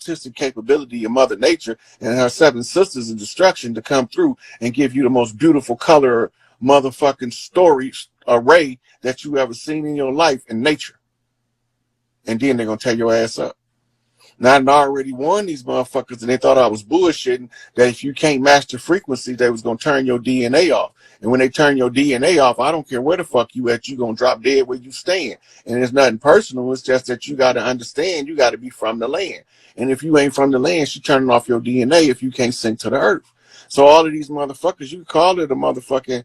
artistic capability of Mother Nature and her 7 sisters of destruction to come through and give you the most beautiful color motherfucking story array that you ever seen in your life in nature. And then they're gonna tear your ass up. Now, I already warned these motherfuckers, and they thought I was bullshitting, that if you can't match the frequency, they was gonna turn your DNA off. And when they turn your DNA off, I don't care where the fuck you at, you gonna drop dead where you stand. And it's nothing personal, it's just that you gotta understand you gotta be from the land. And if you ain't from the land, she turning off your DNA if you can't sink to the earth. So all of these motherfuckers, you can call it a motherfucking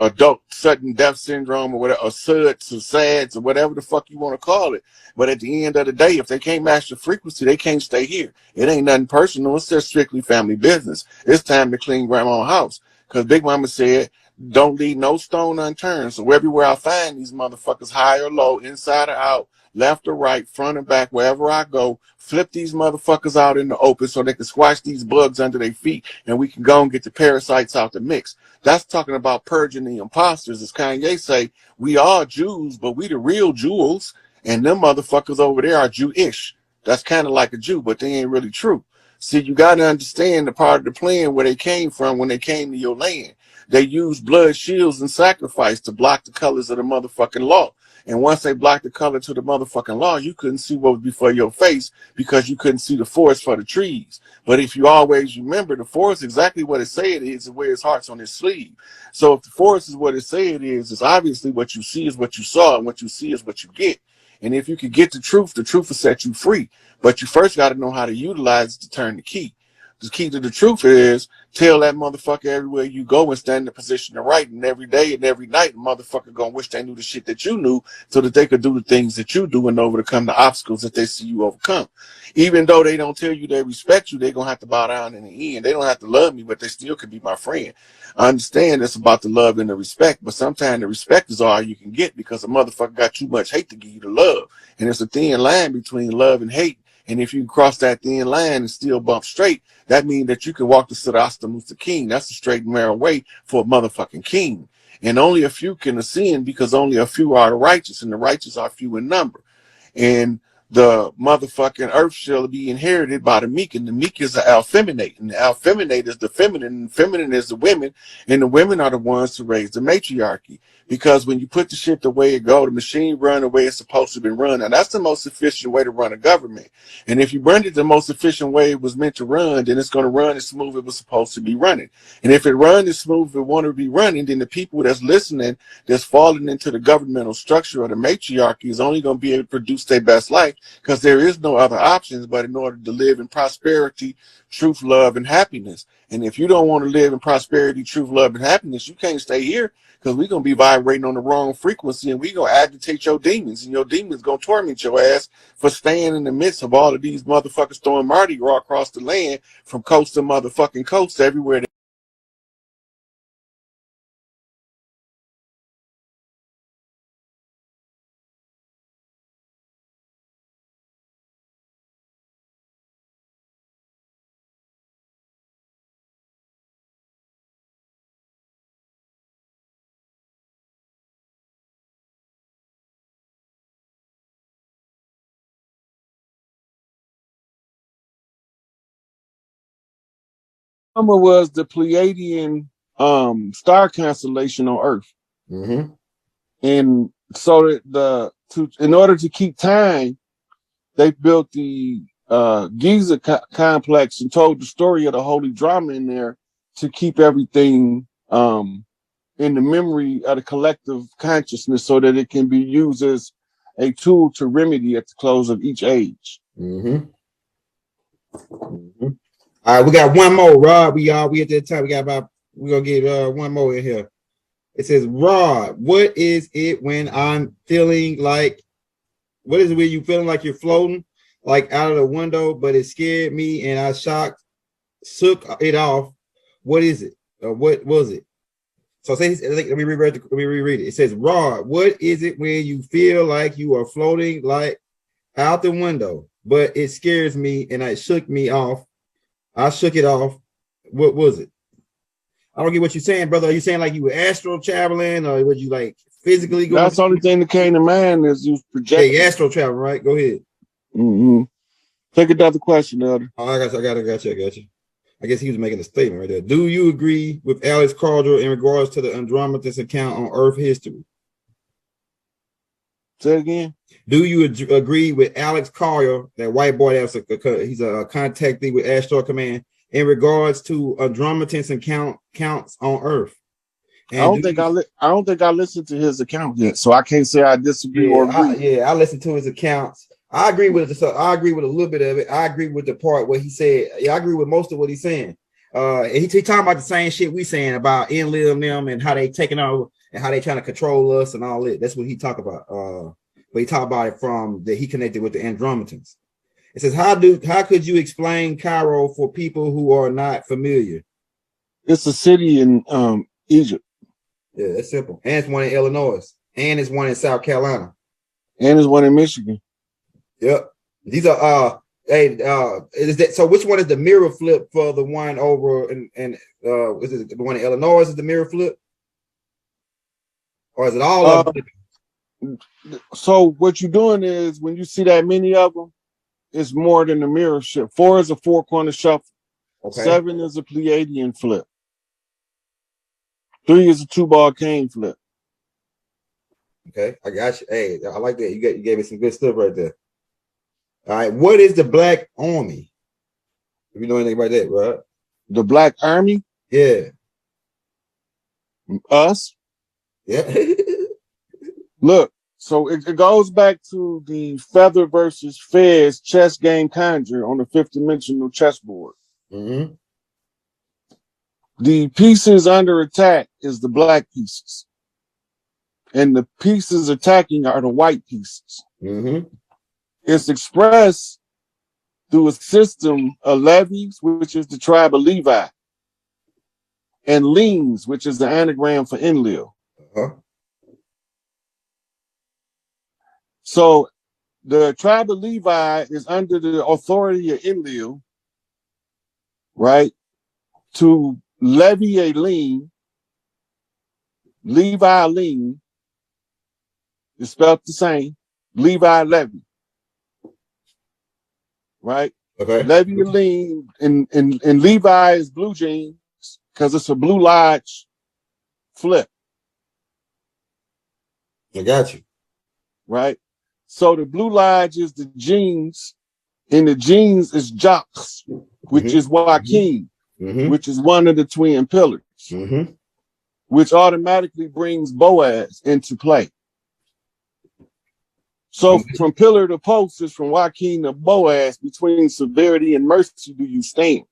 adult sudden death syndrome or whatever, or SUDS or SADS or whatever the fuck you want to call it. But at the end of the day, if they can't match the frequency, they can't stay here. It ain't nothing personal. It's just strictly family business. It's time to clean grandma's house. Because Big Mama said, don't leave no stone unturned. So everywhere I find these motherfuckers, high or low, inside or out, left or right, front or back, wherever I go, flip these motherfuckers out in the open so they can squash these bugs under their feet and we can go and get the parasites out the mix. That's talking about purging the imposters. As Kanye say, we are Jews, but we the real jewels, and them motherfuckers over there are Jewish. That's kind of like a Jew, but they ain't really true. See, you got to understand the part of the plan where they came from when they came to your land. They used blood shields and sacrifice to block the colors of the motherfucking law. And once they blocked the color to the motherfucking law, you couldn't see what was before your face because you couldn't see the forest for the trees. But if you always remember, the forest exactly what it said it is, it wears hearts on its sleeve. So if the forest is what it said it is, it's obviously what you see is what you saw, and what you see is what you get. And if you could get the truth will set you free. But you first got to know how to utilize it to turn the key. The key to the truth is tell that motherfucker everywhere you go and stand in the position of right. And every day and every night, the motherfucker gonna wish they knew the shit that you knew so that they could do the things that you do and overcome the obstacles that they see you overcome. Even though they don't tell you they respect you, they gonna have to bow down in the end. They don't have to love me, but they still could be my friend. I understand it's about the love and the respect, but sometimes the respect is all you can get because a motherfucker got too much hate to give you the love. And it's a thin line between love and hate. And if you can cross that thin line and still bump straight, that means that you can walk the Siddhasta King. That's the straight and narrow way for a motherfucking king. And only a few can ascend because only a few are the righteous, and the righteous are few in number. And the motherfucking earth shall be inherited by the meek, and the meek is the alfeminate, and the alfeminate is the feminine, and the feminine is the women, and the women are the ones to raise the matriarchy. Because when you put the shit the way it go, the machine run the way it's supposed to be run, and that's the most efficient way to run a government. And if you run it the most efficient way it was meant to run, then it's going to run as smooth as it was supposed to be running. And if it runs as smooth as it want to be running, then the people that's listening, that's falling into the governmental structure of the matriarchy is only going to be able to produce their best life because there is no other options but in order to live in prosperity, truth, love, and happiness. And if you don't want to live in prosperity, truth, love, and happiness, you can't stay here because we're going to be vibrating on the wrong frequency and we're going to agitate your demons, and your demons going to torment your ass for staying in the midst of all of these motherfuckers throwing Mardi Gras across the land from coast to motherfucking coast everywhere. Summer was the Pleiadian star constellation on Earth. Mm-hmm. And so in order to keep time, they built the Giza complex and told the story of the holy drama in there to keep everything in the memory of the collective consciousness so that it can be used as a tool to remedy at the close of each age. Mm-hmm. Mm-hmm. All right, we got one more, Rod. We at that time. We're gonna get one more in here. It says, Rod, what is it when I'm feeling like, what is it when you feeling like you're floating, like out of the window, but it scared me and I shook it off. What is it? What was it? So let me reread it. It says, Rod, what is it when you feel like you are floating like out the window, but it scares me and it shook me off. I shook it off. What was it? I don't get what you're saying, brother. Are you saying like you were astral traveling, or would you like physically go? That's the only thing that came to mind is you project. Hey, astral travel, right? Go ahead. Mm-hmm. Take another question, Elder. Oh, I got you. I guess he was making a statement right there. Do you agree with Alex Cardinal in regards to the Andromeda's account on Earth history? Say it again. Do you agree with Alex Collier, that white boy that's he's a contactee with Astro Command, in regards to Andromeda's counts on Earth? And I don't think I listened to his account yet, so I can't say I disagree or agree. I listened to his accounts. I agree with it. So I agree with a little bit of it. I agree with the part where he said, I agree with most of what he's saying. And he talking about the same shit we saying about Enlil and them and how they taking over and how they trying to control us and all that. That's what he talk about. But he talked about it from that he connected with the Andromedans. It says, how could you explain Cairo for people who are not familiar? It's a city in Egypt. Yeah, that's simple. And it's one in Illinois. And it's one in South Carolina. And there's one in Michigan. Yep. These are is that so which one is the mirror flip for the one over and is it the one in Illinois is the mirror flip? Or is it all of them? So what you're doing is when you see that many of them, it's more than a mirror shift. 4 is a 4-corner shuffle. Okay. 7 is a Pleiadian flip. 3 is a 2-ball cane flip. Okay, I got you. Hey, I like that. You gave me some good stuff right there. All right, what is the Black Army? If you know anything about that, right? The Black Army? Yeah. Us? Yeah. Look, so it goes back to the Feather versus Fez chess game conjure on the 5th dimensional chessboard. Mm-hmm. The pieces under attack is the black pieces. And the pieces attacking are the white pieces. Mm-hmm. It's expressed through a system of levies, which is the tribe of Levi, and leans, which is the anagram for Enlil. Uh-huh. So the tribe of Levi is under the authority of Enlil, right? To levy a lean, Levi lean, is spelled the same, Levi levy. Right? Okay. Levy a lean, and Levi is blue jeans because it's a Blue Lodge flip. I got you. Right? So the Blue Lodge is the jeans, and the jeans is Jocks, which is Joaquin, which is one of the twin pillars, which automatically brings Boaz into play. So from pillar to post is from Joaquin to Boaz. Between severity and mercy do you stand?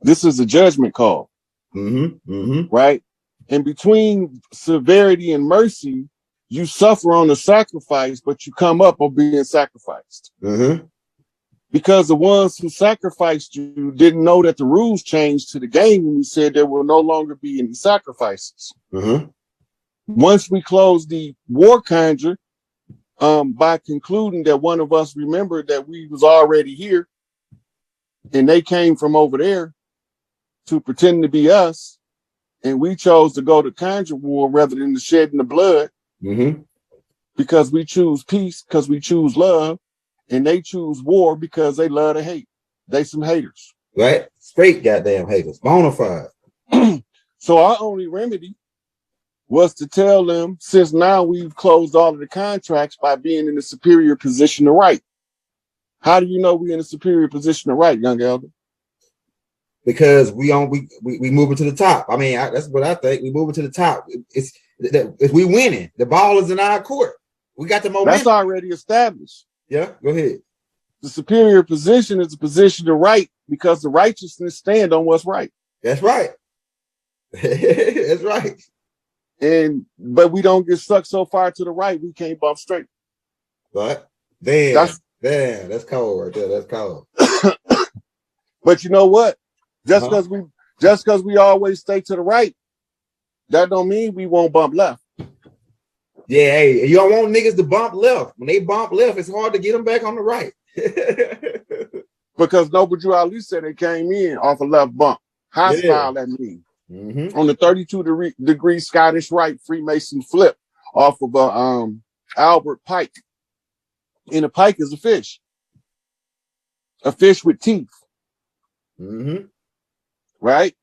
This is a judgment call. Right? And between severity and mercy, you suffer on the sacrifice, but you come up on being sacrificed. Because the ones who sacrificed you didn't know that the rules changed to the game when we said there will no longer be any sacrifices. Once we close the war conjure, by concluding that one of us remembered that we was already here and they came from over there to pretend to be us, and we chose to go to conjure war rather than the shedding the blood, because we choose peace, because we choose love, and they choose war because they love to hate. They some haters. Right? Straight goddamn haters. Bona fide. So our only remedy was to tell them, since now we've closed all of the contracts by being in a superior position to right. How do you know we're in a superior position to right, young elder? Because we moving to the top. I mean, that's what I think. We moving to the top. It's we winning. The ball is in our court. We got the momentum. That's already established. Yeah, go ahead. The superior position is a position to right because the righteousness stand on what's right. That's right. That's right. But we don't get stuck so far to the right, we can't bump straight. Right? That's cold right there. That's cold. But you know what? Just because we always stay to the right, that don't mean we won't bump left. Yeah, hey, you don't want niggas to bump left. When they bump left, it's hard to get them back on the right. Because Noble Drew Ali said they came in off a left bump. Hostile, that means. On the 32-degree Scottish Rite Freemason flip off of Albert Pike. And a pike is a fish. a fish with teeth, right?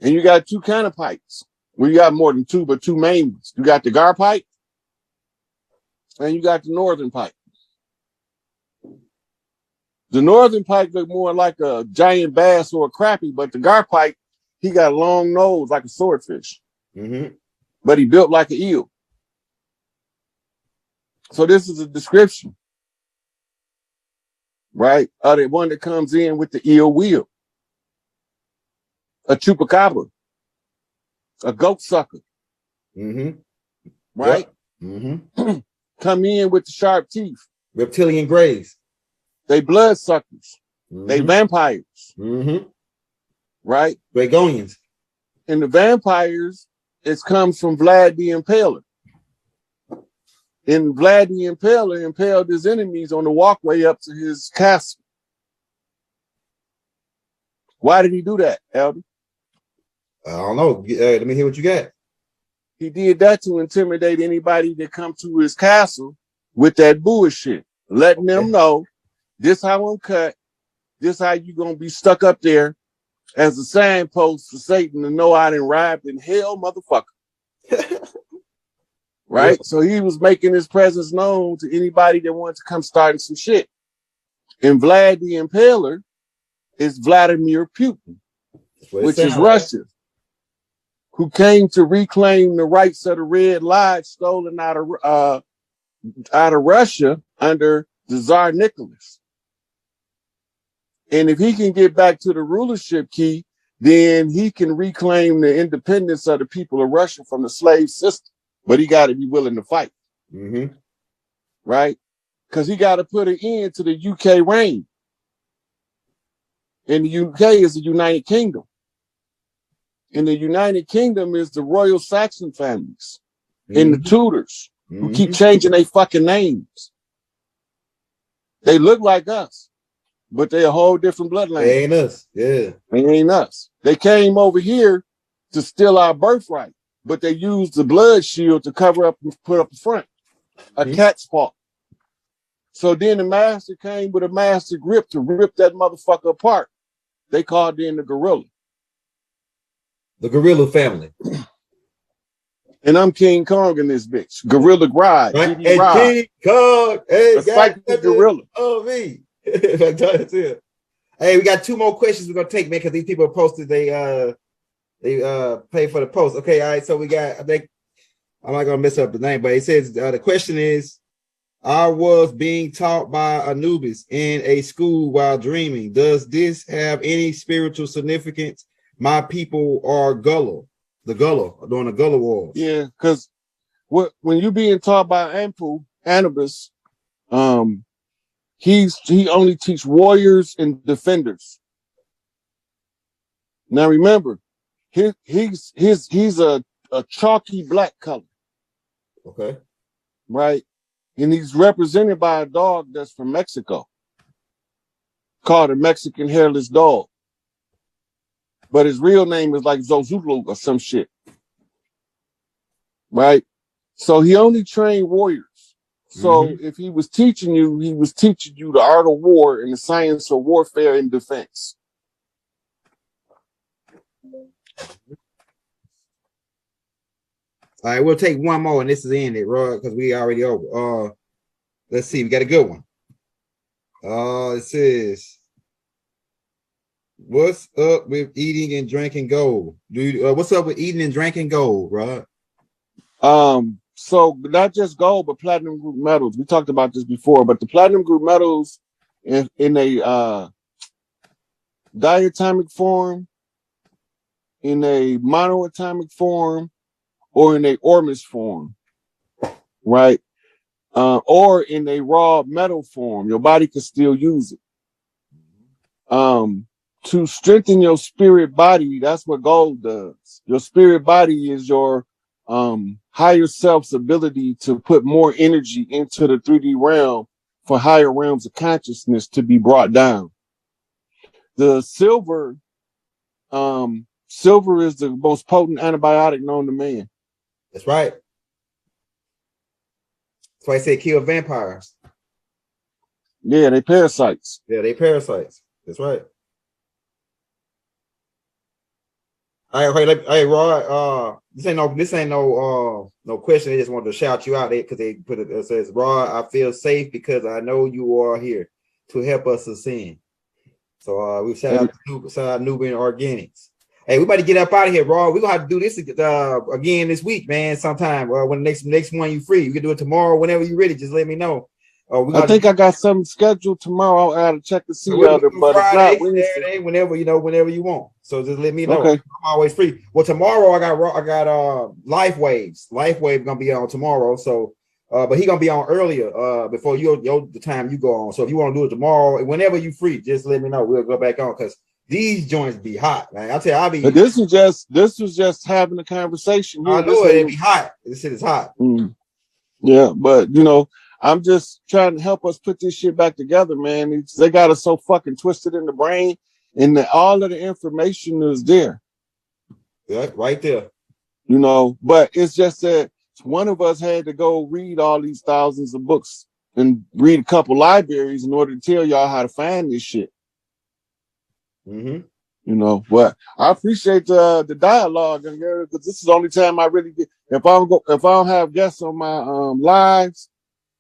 And you got two kind of pipes. Well, you got more than two, but two main ones. You got the gar pipe, and you got the northern pipe. The northern pipe look more like a giant bass or a crappie, but the gar pipe, he got a long nose like a swordfish. But he built like an eel. So this is a description, right? The one that comes in with the eel wheel. A chupacabra. A goat sucker. Right? Yep. Come in with the sharp teeth. Reptilian grays. They blood suckers. They vampires. Right? Dragonians. And the vampires, it comes from Vlad the Impaler. And Vlad the Impaler impaled his enemies on the walkway up to his castle. Why did he do that, Elder? I don't know. Let me hear what you got. He did that to intimidate anybody that come to his castle with that bullshit, letting them know this how I'm cut, this how you gonna be stuck up there as a signpost for Satan to know I done arrived in hell, motherfucker. Right? So he was making his presence known to anybody that wanted to come starting some shit. And Vlad the Impaler is Vladimir Putin, which is Russia, who came to reclaim the rights of the Red Lodge stolen out of Russia under the Tsar Nicholas. And if he can get back to the rulership key, then he can reclaim the independence of the people of Russia from the slave system. But he got to be willing to fight. Right? Because he got to put an end to the UK reign. And the UK is the United Kingdom. And the United Kingdom is the Royal Saxon families and the Tudors who keep changing their fucking names. They look like us, but they're a whole different bloodline. They ain't us. Yeah. They ain't us. They came over here to steal our birthright, but they used the blood shield to cover up and put up the front. A cat's paw. So then the master came with a master grip to rip that motherfucker apart. They called in the gorilla. The gorilla family. And I'm King Kong in this bitch. Gorilla Gride. Right? And King Kong. Hey, a gorilla. Oh, me. Hey, we got two more questions we're gonna take, man, because these people posted they pay for the post. Okay, all right. So we got, I think I'm not gonna mess up the name, but it says the question is, I was being taught by Anubis in a school while dreaming. Does this have any spiritual significance? My people are Gullah, during the Gullah Wars. Yeah, because when you're being taught by Anubis, he only teach warriors and defenders. Now remember, he's a chalky black color. Okay. Right? And he's represented by a dog that's from Mexico, called a Mexican hairless dog. But his real name is like Zozulu or some shit. Right? So he only trained warriors. So if he was teaching you, he was teaching you the art of war and the science of warfare and defense. All right, we'll take one more, and this is ended, Rod, because we already over. Let's see, we got a good one. It says, "What's up with eating and drinking gold, dude? What's up with eating and drinking gold, Rod?" So not just gold, but platinum group metals. We talked about this before, but the platinum group metals in a diatomic form, in a monoatomic form, or in a ormus form, right? Or in a raw metal form, your body could still use it. To strengthen your spirit body, that's what gold does. Your spirit body is your higher self's ability to put more energy into the 3D realm for higher realms of consciousness to be brought down. The silver is the most potent antibiotic known to man. That's right. That's why I say kill vampires. Yeah, they parasites. Yeah, they parasites. That's right. All right, hey, Rod. This ain't no question. They just wanted to shout you out there because they put it says, Rod, I feel safe because I know you are here to help us ascend. So we shout out Nubian Organics. Hey, we about to get up out of here, Rod. We're gonna have to do this again this week, man. Sometime when the next one you free. You can do it tomorrow, whenever you're ready. Just let me know. I think I got something scheduled tomorrow. I gotta check to see other, but Friday, if not, Saturday, whenever you want. So just let me know. Okay. I'm always free. Well, tomorrow I got Life Waves. Life Wave gonna be on tomorrow. So but he gonna be on earlier before the time you go on. So if you want to do it tomorrow, whenever you free, just let me know. We'll go back on because these joints be hot, man. I'll tell you, But this was just having a conversation. I know it be hot. This shit is hot. Yeah, but I'm just trying to help us put this shit back together, man. They got us so fucking twisted in the brain, and all of the information is there. Yeah, right there. But it's just that one of us had to go read all these thousands of books and read a couple libraries in order to tell y'all how to find this shit. But I appreciate the dialogue, because this is the only time I really get. If I don't have guests on my lives,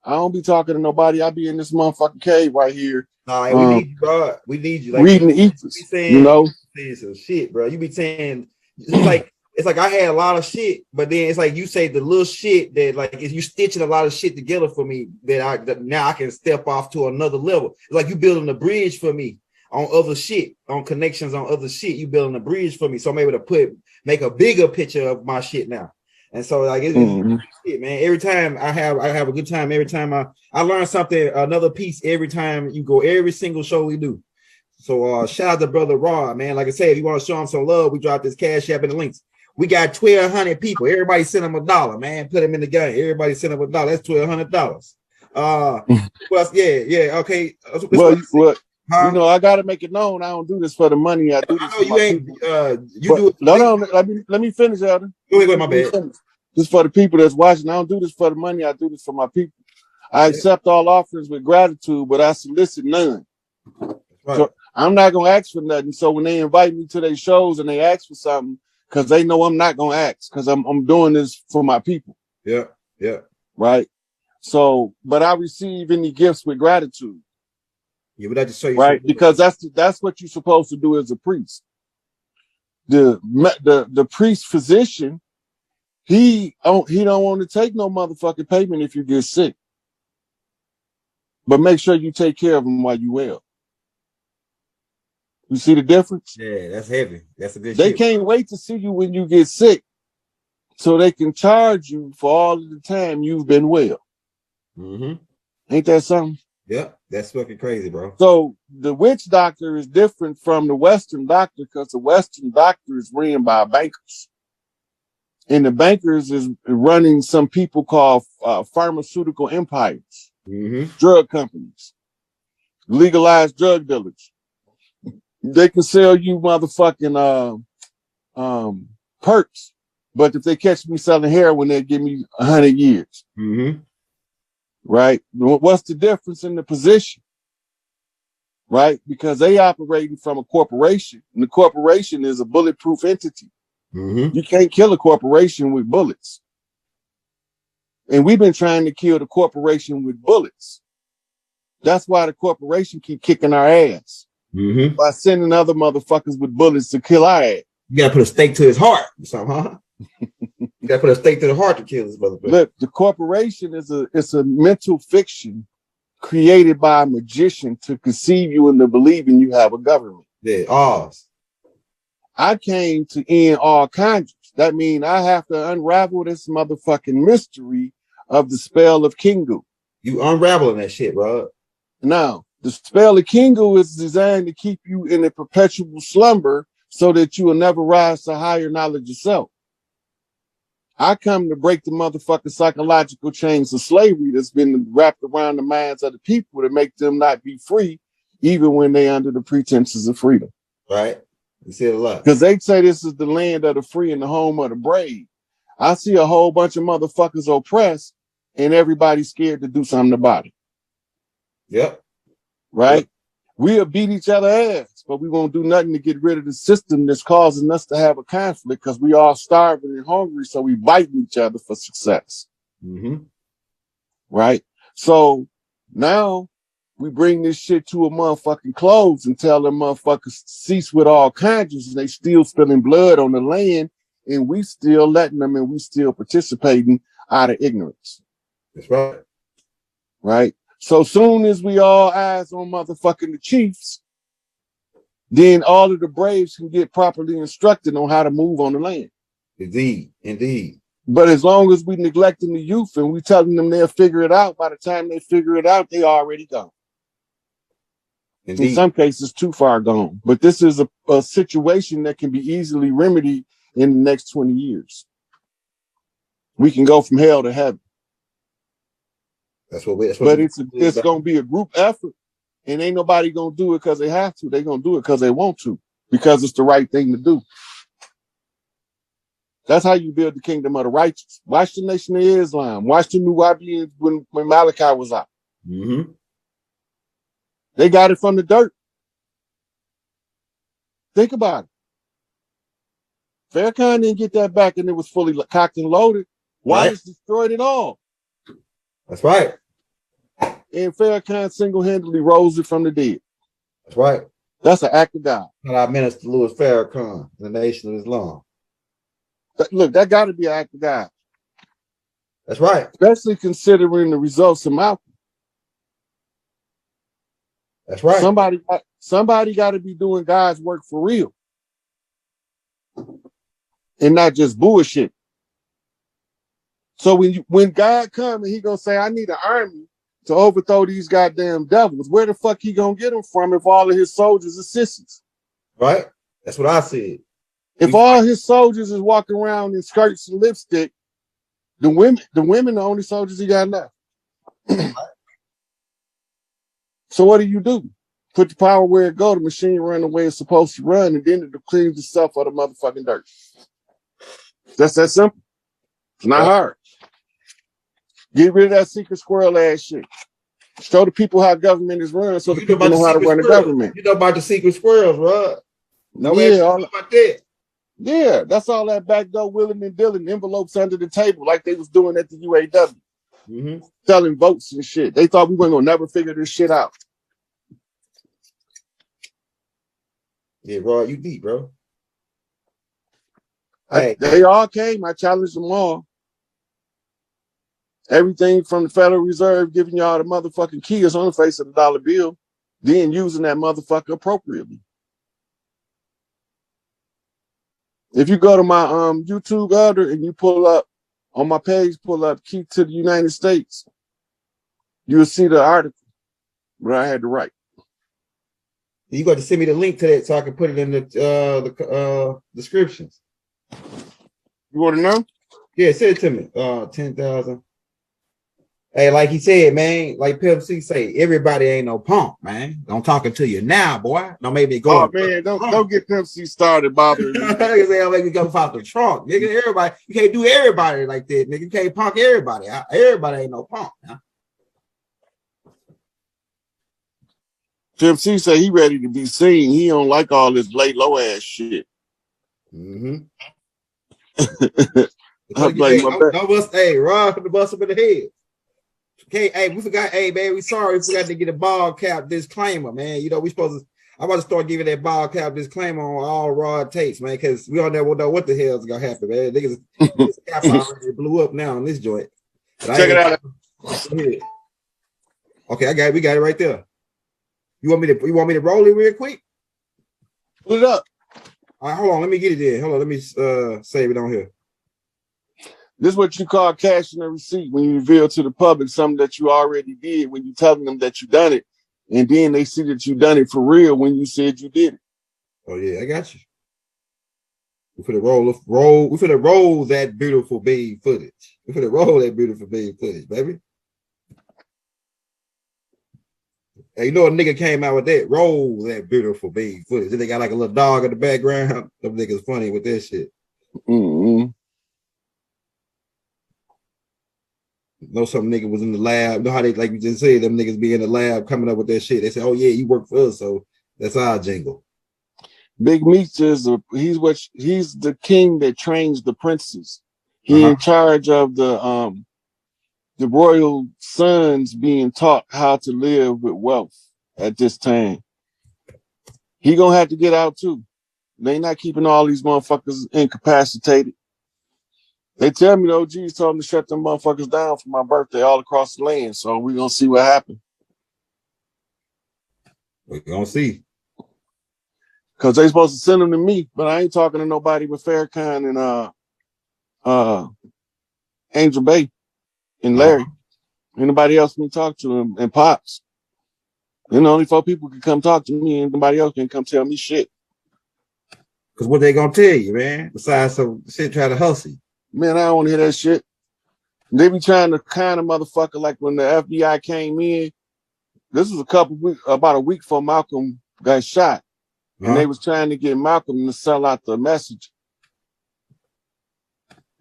I don't be talking to nobody. I be in this motherfucking cave right here. Nah, we need you, bro. We need you. Like, reading the ethers, saying some shit, bro. You be saying it's like I had a lot of shit, but then it's like you say the little shit that like if you stitching a lot of shit together for me that now I can step off to another level. It's like you building a bridge for me on other shit, on connections on other shit. You building a bridge for me, so I'm able to make a bigger picture of my shit now. And so like it's shit, man. Every time I have a good time. Every time I learn something, another piece. Every time you go, every single show we do. So shout out to brother Rod, man. Like I said, if you want to show him some love, we dropped this Cash App in the links. We got 1,200 people. Everybody send them $1, man. Put them in the game. Everybody send them $1. That's $1,200. Well, yeah, okay. Well, I gotta make it known. I don't do this for the money. I do this. I know you ain't. Do it. No. Let me finish, Elder. Go ahead, my bad. This for the people that's watching. I don't do this for the money. I do this for my people. I accept all offerings with gratitude, but I solicit none. Right. So I'm not gonna ask for nothing. So when they invite me to their shows and they ask for something, because they know I'm not gonna ask, because I'm doing this for my people. Yeah. Right. So, but I receive any gifts with gratitude. Yeah, but I just show you right, because that's what you're supposed to do as a priest. The priest physician, he don't want to take no motherfucking payment if you get sick, but make sure you take care of them while you well. You see the difference? Yeah, that's heavy. That's a good. They can't wait to see you when you get sick, so they can charge you for all of the time you've been well. Ain't that something? Yeah, that's fucking crazy, bro. So the witch doctor is different from the Western doctor because the Western doctor is ran by bankers. And the bankers is running some people called pharmaceutical empires, drug companies, legalized drug dealers. They can sell you motherfucking perks, but if they catch me selling heroin, they'll give me 100 years. Right? What's the difference in the position? Right? Because they operating from a corporation, and the corporation is a bulletproof entity. You can't kill a corporation with bullets. And we've been trying to kill the corporation with bullets. That's why the corporation keep kicking our ass. By sending other motherfuckers with bullets to kill our ass. You gotta put a stake to his heart or something, huh? You gotta put a stake to the heart to kill this motherfucker. Look, the corporation is a mental fiction created by a magician to conceive you into believing you have a government. Yeah, ours. I came to end all conjures. That means I have to unravel this motherfucking mystery of the spell of Kingu. You unraveling that shit, bro. Now, the spell of Kingu is designed to keep you in a perpetual slumber so that you will never rise to higher knowledge of self. I come to break the motherfucking psychological chains of slavery that's been wrapped around the minds of the people to make them not be free, even when they under the pretenses of freedom. Right. You see it a lot. Because they say this is the land of the free and the home of the brave. I see a whole bunch of motherfuckers oppressed and everybody's scared to do something about it. Yep. right? We'll beat each other ass, but we won't do nothing to get rid of the system that's causing us to have a conflict because we all starving and hungry, so we biting each other for success. Right? So now we bring this shit to a motherfucking close and tell them motherfuckers cease with all conscience, and they still spilling blood on the land, and we still letting them, and we still participating out of ignorance. That's right. Right? So soon as we all eyes on motherfucking the chiefs, then all of the braves can get properly instructed on how to move on the land. Indeed, indeed. But as long as we neglecting the youth and we telling them they'll figure it out, by the time they figure it out, they already gone. Indeed. In some cases, too far gone. But this is a situation that can be easily remedied in the next 20 years. We can go from hell to heaven. But it's going to be a group effort, and ain't nobody going to do it because they have to. They're going to do it because they want to, because it's the right thing to do. That's how you build the kingdom of the righteous. Watch the Nation of Islam. Watch the New Wahabians when Malachi was out. They got it from the dirt. Think about it. Farrakhan didn't get that back, and it was fully cocked and loaded. Wallace destroyed it all. That's right. And Farrakhan single-handedly rose it from the dead. That's right. That's an act of God. And our Minister Louis Farrakhan, the Nation of Islam. Look, that got to be an act of God. That's right. Especially considering the results of Malcolm. That's right. Somebody got to be doing God's work for real. And not just bullshit. So when God comes and he gonna say, I need an army to overthrow these goddamn devils, where the fuck he gonna get them from if all of his soldiers are sissies? Right? That's what I said. If all his soldiers is walking around in skirts and lipstick, the women the only soldiers he got left. So what do? Put the power where it go, the machine run the way it's supposed to run, and then it cleans itself of the motherfucking dirt. That's that simple. It's not hard. Get rid of that secret squirrel ass shit. Show the people how government is run so the people know how to run the government. You know about the secret squirrels, right? About that. Yeah, that's all that backdoor willing and dealing envelopes under the table like they was doing at the UAW. Selling votes and shit. They thought we weren't gonna never figure this shit out. Yeah, Rod, you deep, bro. They all came. I challenged them all. Everything from the Federal Reserve giving y'all the motherfucking keys on the face of the dollar bill, then using that motherfucker appropriately. If you go to my YouTube order and you pull up on my page, pull up Key to the United States, you'll see the article where I had to write. You got to send me the link to that so I can put it in the descriptions. You want to know? Yeah, send it to me. 10,000. Hey, like he said, man, like Pimp C say, everybody ain't no punk, man. I'm talking to you now, boy. Don't make me go. Oh man, don't get Pimp C started bothering me. Don't make me go out the trunk, nigga. Everybody, you can't do everybody like that, nigga. You can't punk everybody. Everybody ain't no punk. Huh? Pimp C say he ready to be seen. He don't like all this lay low ass shit. I'm like, don't bust, hey, Rod, the bust up in the head. Okay, hey, we forgot, hey, man, we sorry, we forgot to get a ball cap disclaimer, man. You know, I'm about to start giving that ball cap disclaimer on all Rod tapes, man, because we don't know what the hell's gonna happen, man. Niggas, this cap already blew up now on this joint. Check it out. Okay, we got it right there. You want me to roll it real quick? Pull it up. All right, hold on, let me get it in. Hold on, let me save it on here. This is what you call cashing a receipt when you reveal to the public something that you already did, when you telling them that you done it, and then they see that you done it for real when you said you did it. Oh yeah, I got you. We finna roll that beautiful babe footage. We finna roll that beautiful babe footage, baby. Hey, you know a nigga came out with that? Roll that beautiful babe footage. Then they got like a little dog in the background. Them niggas funny with that shit. Know some nigga was in the lab. Know how they, like you just said, them niggas be in the lab coming up with that shit. They say, oh yeah, you work for us, so that's our jingle. Big Meech is he's the king that trains the princes. He in charge of the royal sons being taught how to live with wealth at this time. He gonna have to get out too. They not keeping all these motherfuckers incapacitated. They tell me the OGs told them to shut them motherfuckers down for my birthday all across the land. So we're gonna see what happens. We're gonna see. Cause they supposed to send them to me, but I ain't talking to nobody but Farrakhan and Angel Bay and Larry. Anybody else can talk to him and Pops. And only 4 people can come talk to me, and nobody else can come tell me shit. Cause what they gonna tell you, man? Besides some shit try to hustle you. Man, I don't want to hear that shit. They be trying to kind of motherfucker like when the FBI came in. This was about a week before Malcolm got shot. And they was trying to get Malcolm to sell out the message.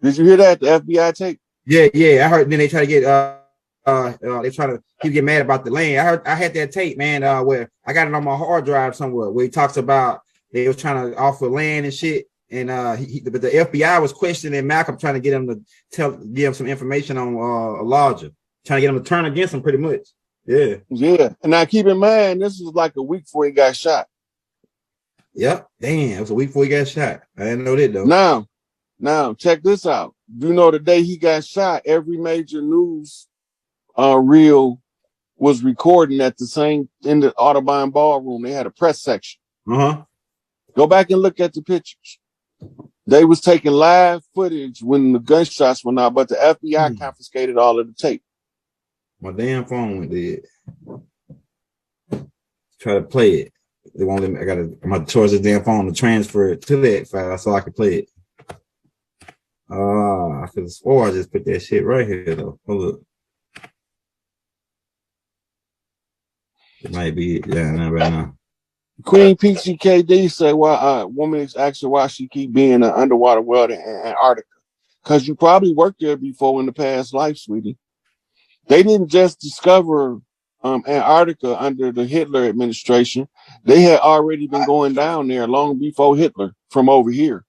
Did you hear that? The FBI tape? Yeah. I heard. Then they try to get they try to keep get mad about the land. I had that tape, man. Where I got it on my hard drive somewhere where he talks about they was trying to offer land and shit. And but the FBI was questioning Malcolm, trying to get him to give him some information on Elijah, trying to get him to turn against him, pretty much. Yeah. And now keep in mind, this was like a week before he got shot. Yep. Damn, it was a week before he got shot. I didn't know that though. Now check this out. You know, the day he got shot, every major news reel was recording at the same in the Audubon ballroom. They had a press section. Go back and look at the pictures. They was taking live footage when the gunshots went out, but the FBI confiscated all of the tape. My damn phone went dead. Try to play it. They won't let me. I'm gonna charge this damn phone to transfer it to that file so I can play it. I could have swore I just put that shit right here though. Hold up. It might be not right now. Queen Peachy KD said, "Why woman is asking why she keep being an underwater welder in Antarctica? Because you probably worked there before in the past life, sweetie. They didn't just discover Antarctica under the Hitler administration. They had already been going down there long before Hitler from over here."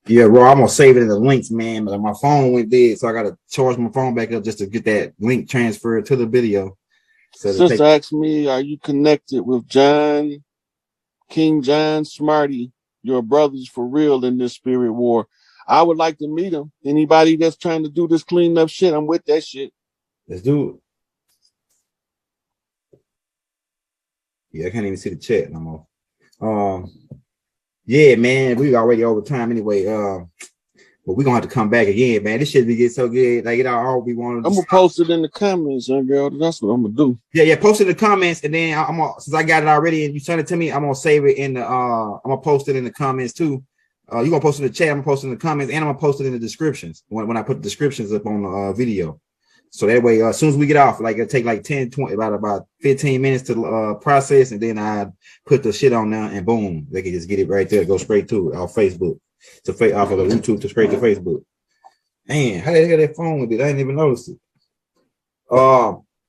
Yeah, bro, I'm gonna save it in the links, man. But my phone went dead, so I gotta charge my phone back up just to get that link transferred to the video. So Sister asked me, "Are you connected with King John Smarty? Your brothers for real in this spirit war?" I would like to meet him. Anybody that's trying to do this clean up shit, I'm with that shit. Let's do it. Yeah, I can't even see the chat no more. Yeah, man, we already over time anyway. But we're gonna have to come back again, man. This shit be get so good. Like it all we wanted. I'm gonna post it in the comments, girl. That's what I'm gonna do. Yeah, post it in the comments, and then I'm gonna, since I got it already and you sent it to me, I'm gonna save it in the I'm gonna post it in the comments too. You're gonna post it in the chat, I'm gonna post it in the comments, and I'm gonna post it in the descriptions when I put the descriptions up on the video. So that way, as soon as we get off, like it'll take like 10, 20, about 15 minutes to process, and then I put the shit on there, and boom, they can just get it right there, go straight to our Facebook, off of the YouTube to straight to Facebook. Man, how did I get that phone with it? I didn't even notice it.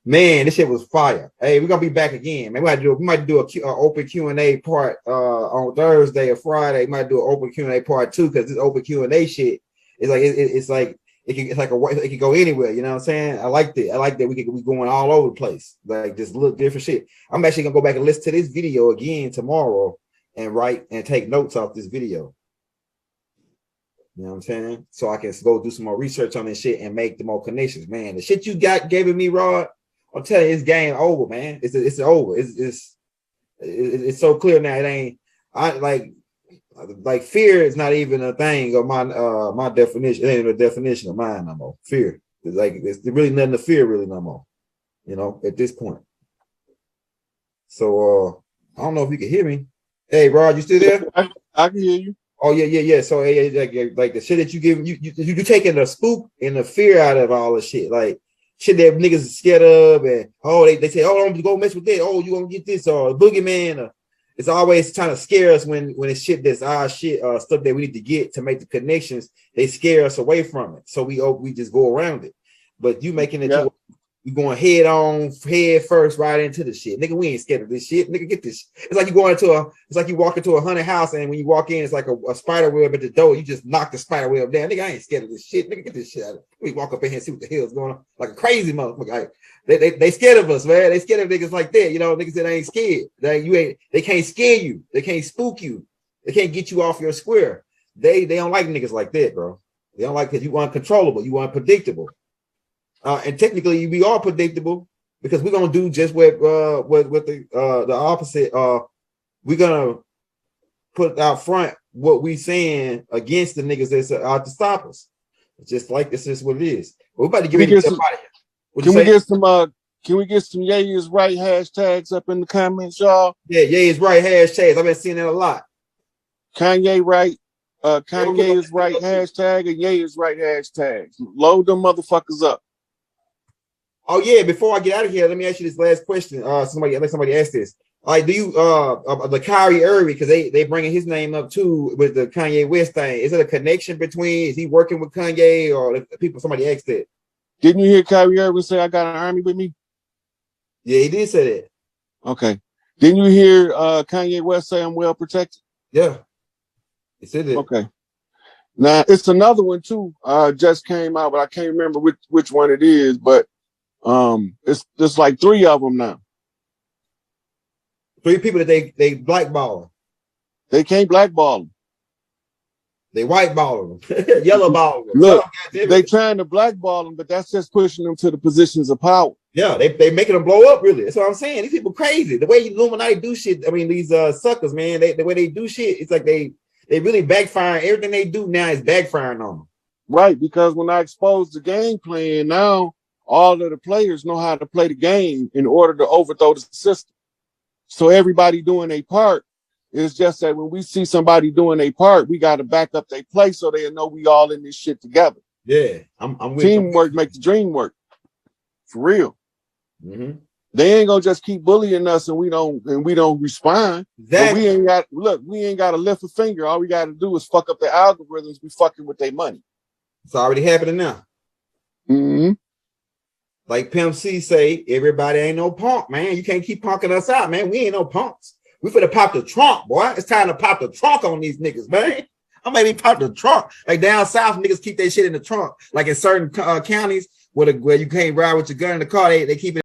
Man, this shit was fire. Hey, we're gonna be back again, man. We might do a open Q&A part on Thursday or Friday. We might do an open Q&A part 2 because this open Q&A shit is like it can go anywhere. You know what I'm saying? I like that we could be going all over the place, like just look different shit. I'm actually gonna go back and listen to this video again tomorrow and write and take notes off this video. You know what I'm saying? So I can go do some more research on this shit and make the more connections, man. The shit you got giving me, Rod, I'm telling you, it's game over, man. It's over. It's so clear now. It ain't. I like fear is not even a thing of my definition. It ain't a definition of mine no more. Fear. It's like it's really nothing to fear really no more. You know, at this point. So I don't know if you can hear me. Hey, Rod, you still there? I can hear you. Oh yeah. So like the shit that you give you taking the spook and the fear out of all the shit, like shit that niggas are scared of, and they say, oh, don't go mess with that. Oh, you gonna get this or boogeyman, it's always trying to scare us when it's shit that's our shit, stuff that we need to get to make the connections. They scare us away from it, so we just go around it. But you making it to you going head first right into the shit, nigga. We ain't scared of this shit, nigga. Get this. It's like you walk into a haunted house, and when you walk in, it's like a spider web at the door. You just knock the spider web down, nigga. I ain't scared of this shit, nigga. Get this shit out of it. We walk up in here and see what the hell's going on, like a crazy motherfucker. Like, they scared of us, man. They scared of niggas like that, you know. Niggas that ain't scared. They can't scare you. They can't spook you. They can't get you off your square. They don't like niggas like that, bro. They don't like because you uncontrollable, you unpredictable. And technically, we are predictable because we're gonna do just what the opposite. We're gonna put out front what we saying against the niggas that's out to stop us. It's just like this is what it is. We're about to get ready to get out of here. Can we get some Ye is right hashtags up in the comments, y'all? Yeah, Ye is right hashtags. I've been seeing that a lot. Kanye right. Kanye is right hashtag and Ye is right hashtags. Load them motherfuckers up. Oh yeah, before I get out of here, let me ask you this last question. Somebody asked this. Like, do you the Kyrie Irving, because they bringing his name up too with the Kanye West thing? Is it a connection between? Is he working with Kanye or people? Somebody asked that. Didn't you hear Kyrie Irving say I got an army with me? Yeah, he did say that. Okay. Didn't you hear Kanye West say I'm well protected? Yeah, he said that. Okay. Now it's another one too. Just came out, but I can't remember which one it is. But it's like 3 of them now. 3 people that they blackball. They can't blackball them. They whiteball them, yellow ball them. Look, they trying to blackball them, but that's just pushing them to the positions of power. Yeah, they making them blow up. Really, that's what I'm saying. These people crazy. The way Illuminati do shit. I mean, these suckers, man. The way they do shit, it's like they really backfiring. Everything they do now is backfiring on them. Right, because when I expose the game plan, now all of the players know how to play the game in order to overthrow the system. So everybody doing their part. It's just that when we see somebody doing their part, we got to back up their play so they know we all in this shit together. Yeah, I'm with teamwork make the dream work. For real. Mm-hmm. They ain't gonna just keep bullying us and we don't respond. Exactly. We ain't got to lift a finger. All we got to do is fuck up the algorithms. We fucking with their money. It's already happening now. Mm-hmm. Like Pimp C say, everybody ain't no punk, man. You can't keep punking us out, man. We ain't no punks. We finna pop the trunk, boy. It's time to pop the trunk on these niggas, man. I maybe pop the trunk. Like down south, niggas keep their shit in the trunk. Like in certain counties where you can't ride with your gun in the car, they keep it